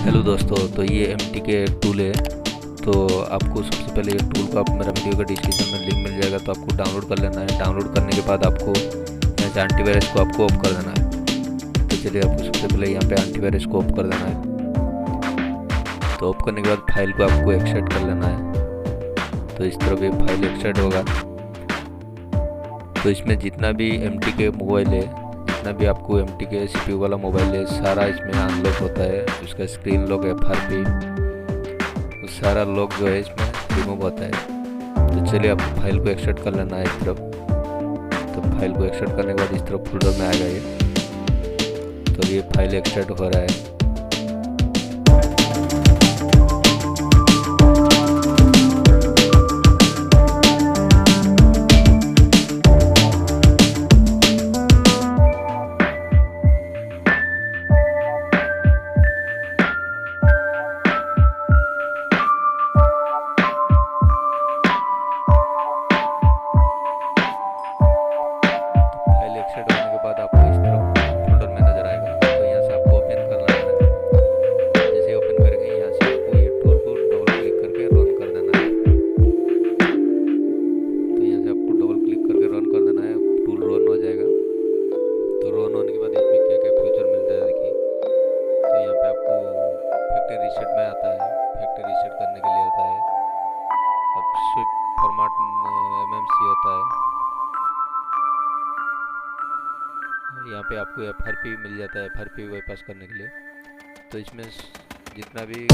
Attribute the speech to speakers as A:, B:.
A: Hello दोस्तों, तो ये MTK टूल है। तो आपको सबसे पहले ये टूल को मेरा वीडियो का डिस्क्रिप्शन में लिंक मिल जाएगा, तो आपको डाउनलोड कर लेना है। डाउनलोड करने के बाद आपको यहाँ से एंटीवायरस को आपको ऑफ कर देना है। तो चलिए आपको सबसे पहले यहाँ पे एंटीवायरस को ऑफ कर देना है। तो ऑफ करने के बाद फाइल को आपको एक्सट्रैक्ट कर लेना है। तो इस तरह ये फाइल एक्सट्रैक्ट होगा। तो इसमें जितना भी MTK मोबाइल है, जितना भी आपको MTK CPU वाला मोबाइल है, सारा इसमें अनलॉक होता है। उसका स्क्रीन लॉक FRP, तो सारा लॉक जो है इसमें रिमूव होता है। तो चलिए आपको फाइल को एक्सट्रैक्ट कर लेना है इस तरफ। तो फाइल को एक्सट्रैक्ट करने के बाद इस तरफ फोल्डर में आएगा ये। तो ये फाइल एक्सट्रैक्ट हो रहा है। एक्सट्रैक्ट होने के बाद आपको इस तरह फोल्डर में नजर आएगा। तो यहाँ से आपको ओपन करना है। जैसे ओपन करेंगे यहाँ से आपको ये टूल को डबल क्लिक करके रन कर देना है। तो यहाँ से आपको डबल क्लिक करके रन कर देना है। टूल रन हो जाएगा। तो रन होने के बाद इसमें क्या क्या फीचर मिलता है देखिए। तो यहाँ पे आपको फैक्ट्री रीसेट में आता है। फैक्ट्री रीसेट करने के लिए होता है। अब स्विफ्ट फॉर्मेट MMC होता है। यहाँ पे आपको FRP मिल जाता है, FRP बाईपास करने के लिए। तो इसमें जितना भी